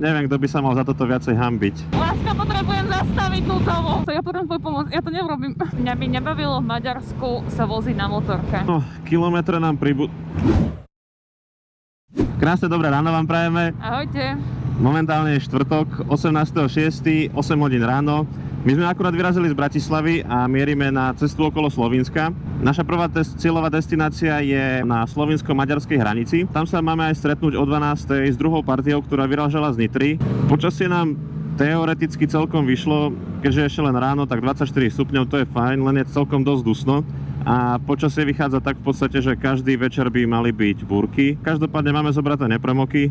Neviem, kto by sa mal za toto viacej hanbiť. Láska, potrebujem zastaviť núdzovo. Ja potrebujem tvoj pomoc, ja to neurobím. Mňa by nebavilo v Maďarsku sa voziť na motorke. No, kilometre nám Krásne dobré ráno vám prajeme. Ahojte. Momentálne je štvrtok, 18.6., 8 hodín ráno. My sme akurát vyrazili z Bratislavy a mierime na cestu okolo Slovinska. Naša prvá cieľová destinácia je na slovinsko-maďarskej hranici. Tam sa máme aj stretnúť o 12.00 s druhou partiou, ktorá vyrážala z Nitry. Počasie nám teoreticky celkom vyšlo, keďže ešte len ráno, tak 24 stupňov, to je fajn, len je celkom dosť dusno. A počasie vychádza tak v podstate, že každý večer by mali byť búrky. Každopádne máme zobraté nepremoky,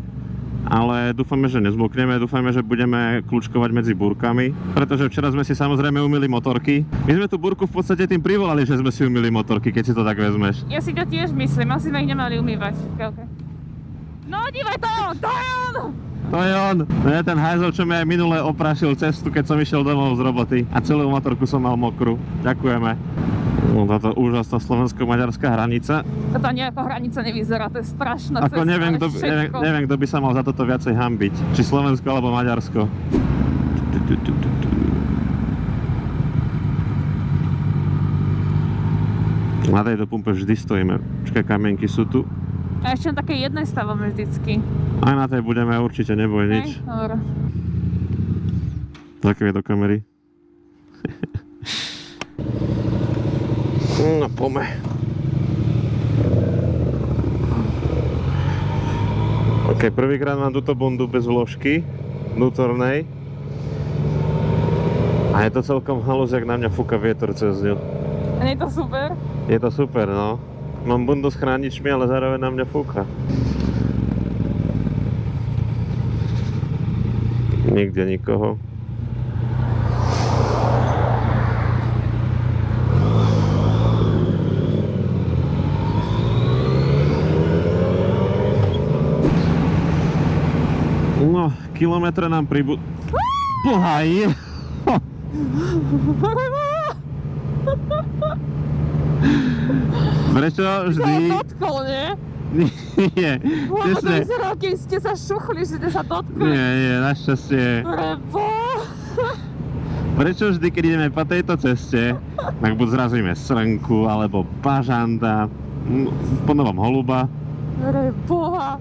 ale dúfame, že nezmokneme, dúfame, že budeme kľúčkovať medzi búrkami, pretože včera sme si samozrejme umyli motorky. My sme tú búrku v podstate tým privolali, že sme si umyli motorky, keď si to tak vezmeš. Ja si to tiež myslím, asi sme ich nemali umývať. Okay. No, dívaj to je on! To je on! To je ten hajzel, čo mi aj minule oprašil cestu, keď som išiel domov z roboty a celú motorku som mal mokrú. Ďakujeme. No, táto úžasná slovensko-maďarská hranica. Toto nejako hranica nevyzerá, to je strašná Ako cesta. neviem, kto by sa mal za toto viacej hanbiť. Či Slovensko alebo Maďarsko. Na tejto pumpe vždy stojíme. Počkaj, kamienky sú tu. A ešte na také jednej stávame vždycky. Aj na tej budeme, určite neboj nič. Dobre. Zakvie do kamery. No, pome. Ok, prvýkrát mám túto bundu bez vložky vnútornej. A je to celkom halus, jak na mňa fúka vietor cez ňu. A nie je to super? Je to super, no. Mám bundu s chráničmi, ale zároveň na mňa fúka. Nikde nikoho. No, kilometre nám Boha je! Prečo vždy? To dotkol, nie? Nie, Lebo to tesne. vyzeralo, keď ste sa šuchli, že ste sa dotkli. Nie, našťastie. Prebo. Prečo vždy, keď ideme po tejto ceste, tak buď zrazíme srnku, alebo bažanta, po novom holuba. Preboha,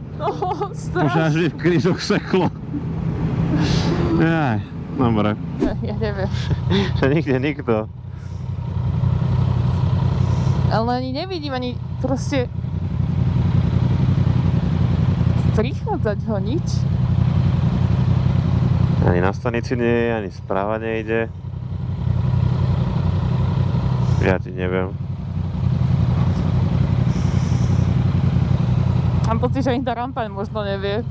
Už až mi v krížoch seklo. Jaj, dobre. Ja neviem. Že nikde nikto. Ale ani nevidím, ani proste prichádzať ho nič. Ani na stanici nie je, ani správa nejde. Ja ti neviem. Mám pocit, že ani tá rampa možno nevie.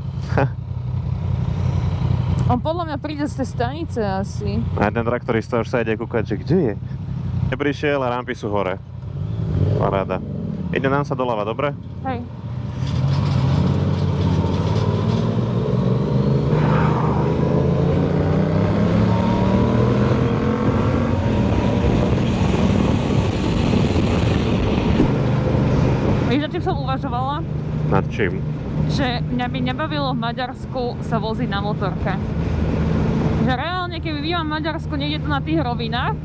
On podľa mňa príde z tej stanice asi. A ten traktorista už sa ide kúkať, že kde je? Neprišiel a rampy sú hore. Paráda. Ide nám sa doľava, dobre? Hej. Vieš, nad čím som uvažovala? Nad čím? Že mňa by nebavilo v Maďarsku sa voziť na motorke. Že reálne, keby bývam v Maďarsku niekde tu na tých rovinách,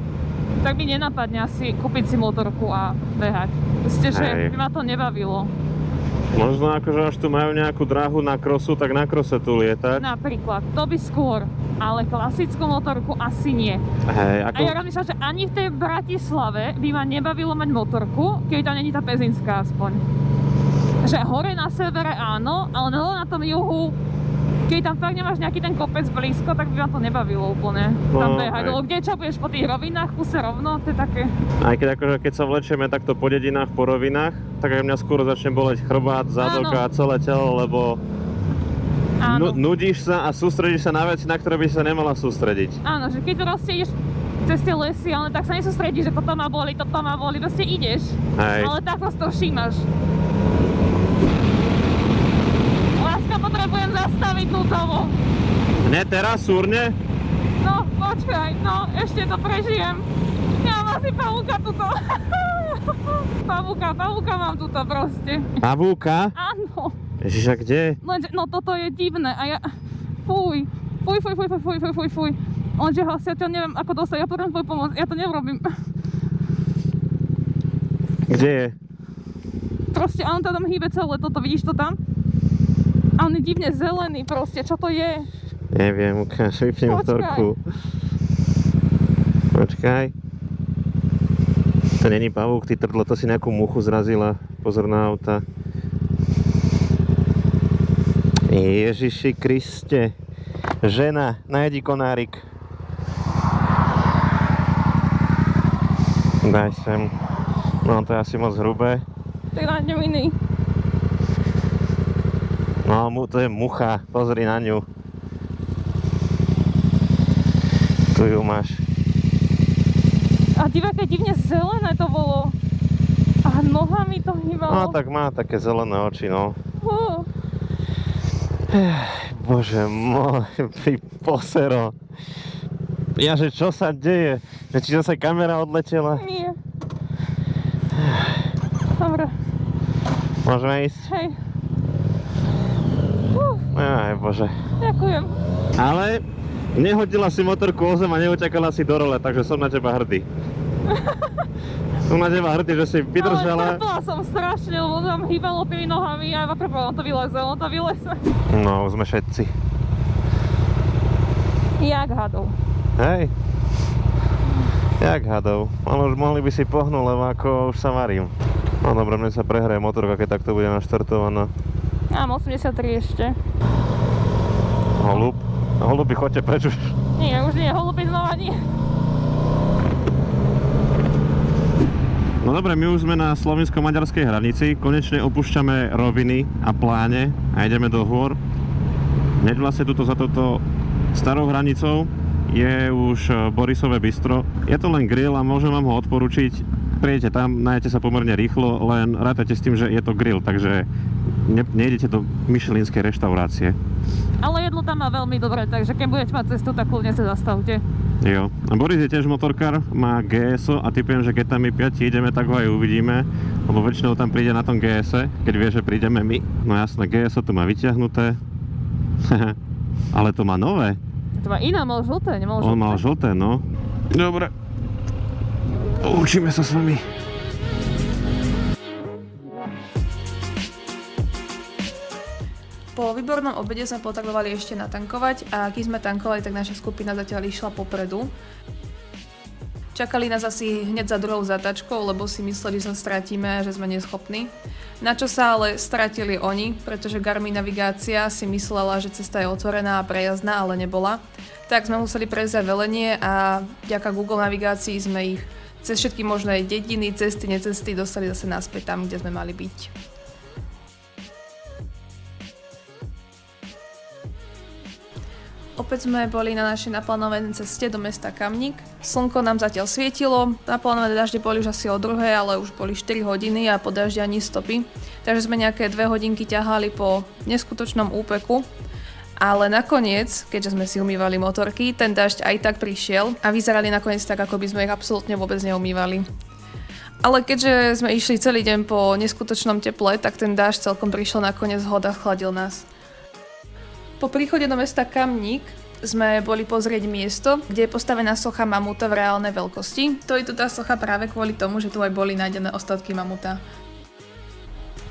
tak mi nenapadne asi kúpiť si motorku a behať. Proste, že by ma to nebavilo. Možno akože až tu majú nejakú dráhu na krosu, tak na krose tu lietať. Napríklad, to by skôr, ale klasickú motorku asi nie. Hej, A ja rozmýšľam, že ani v tej Bratislave by ma nebavilo mať motorku, keď tam není tá Pezinská aspoň. Že hore na severe áno, ale dole na tom juhu, keď tam fakt nemáš nejaký ten kopec blízko, tak by ma to nebavilo úplne tam behať. Lebo kde čo budeš po tých rovinách, kuse rovno, to je také. Aj keď akože keď sa vlečieme takto po dedinách, po rovinách, tak aj mňa skôr začne boleť chrbát, zadok a celé telo, lebo nudíš sa a sústredíš sa na veci, na ktoré by sa nemala sústrediť. Áno, že keď proste ideš cez tie lesy, ale tak sa nesústredíš, že toto ma boli, proste ideš. Hej. Ale takto si to všímaš. Láska, potrebujem zastaviť núdzovo. Ne teraz, súrne? No, počkaj, no, ešte to prežijem. Ja mám asi pavúka tuto. Pavúka mám tuto proste. Pavúka? Áno. Ježiš, a kde? Lenže, no toto je divné a ja Fuj. Fuj. On že hasi, ja neviem ako dostať, ja potrebujem tvoju pomoc, ja to neurobím. Kde je? Proste on tam hýbe celé toto, vidíš to tam? A on je divne zelený proste, čo to je? Neviem, ukáž, vypni motorku. Počkaj. To není pavúk, ty trdlo, to si nejakú muchu zrazila. Pozor na auta. Ježiši Kriste. Žena, najedi konárik. Daj sem. No to je asi moc hrubé. Tak na ňu iný. No to je mucha, pozri na ňu. Tu ju máš. A divaké divne zelené to bolo. A nohami to hýbalo. No tak má také zelené oči, no. Bože môj, ty posero. Jaže, čo sa deje? Či zase kamera odletela? Nie. Dobre. Môžeme ísť? Hej. Aj bože. Ďakujem. Ale nehodila si motorku o zem a neutekala si do role, takže som na teba hrdý. Som na teba hrdý, že si vydržala. Ale trpela som strašne, lebo tam hýbalo tými nohami a iba prepala, on to vyleze. No, sme všetci. Jak hadov. Hej. Jak hadov. Ale už mohli by si pohnúť, lebo ako už sa varím. No dobre, mne sa prehraje motorka, keď takto bude naštartovaná. Mám 83 ešte. Holub. Holuby, choďte preč už. Nie, už nie, holuby znova nie. No dobre, my už sme na slovinsko-maďarskej hranici. Konečne opúšťame roviny a pláne a ideme do hôr. Hneď vlastne tuto za touto starou hranicou je už Borisové bistro. Je to len grill a môžem vám ho odporučiť. Prijete tam, nájdete sa pomerne rýchlo, len rátajte s tým, že je to grill, takže nejdete do michelinskej reštaurácie. Ale jedlo tam má veľmi dobre, takže keď budete mať cestu, tak kľudne sa zastavte. Jo. A Boris je tiež motorkár, má GSO a typujem, že keď tam my 5 ideme, tak ho aj uvidíme, lebo väčšinou tam príde na tom GS-e, keď vie, že prídeme my. No jasné, GSO to má vyťahnuté, ale to má nové. To má iná, mal žlté, nemal žlté. On mal žlté, no. Dobre. Učíme sa s vami. Po výbornom obede sme potrebovali ešte natankovať a keď sme tankovali, tak naša skupina zatiaľ išla popredu. Čakali nás asi hneď za druhou zatačkou, lebo si mysleli, že sa stratíme a že sme neschopní. Na čo sa ale stratili oni, pretože Garmin navigácia si myslela, že cesta je otvorená a prejazdná, ale nebola. Tak sme museli prejsť aj velenie a vďaka Google navigácii sme ich cez všetky možné dediny, cesty, necesty dostali zase naspäť tam, kde sme mali byť. Opäť sme boli na našej naplánovanej ceste do mesta Kamnik. Slnko nám zatiaľ svietilo, naplánované dažde boli už asi o 2, ale už boli 4 hodiny a po daždi ani stopy. Takže sme nejaké 2 hodinky ťahali po neskutočnom úpeku. Ale nakoniec, keďže sme si umývali motorky, ten dažď aj tak prišiel a vyzerali nakoniec tak, ako by sme ich absolútne vôbec neumývali. Ale keďže sme išli celý deň po neskutočnom teple, tak ten dažď celkom prišiel nakoniec hod a chladil nás. Po príchode do mesta Kamnik sme boli pozrieť miesto, kde je postavená socha mamuta v reálnej veľkosti. To je tu tá socha práve kvôli tomu, že tu aj boli nájdené ostatky mamuta.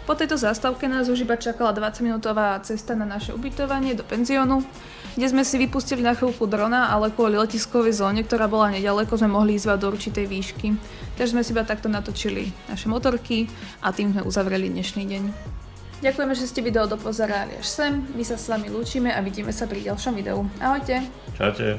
Po tejto zástavke nás už iba čakala 20-minútová cesta na naše ubytovanie do penziónu, kde sme si vypustili na chvíľku drona, ale kvôli letiskovej zóne, ktorá bola neďaleko, sme mohli ísť do určitej výšky. Takže sme si iba takto natočili naše motorky a tým sme uzavreli dnešný deň. Ďakujeme, že ste video dopozerali až sem. My sa s vami lúčime a vidíme sa pri ďalšom videu. Ahojte! Čaute.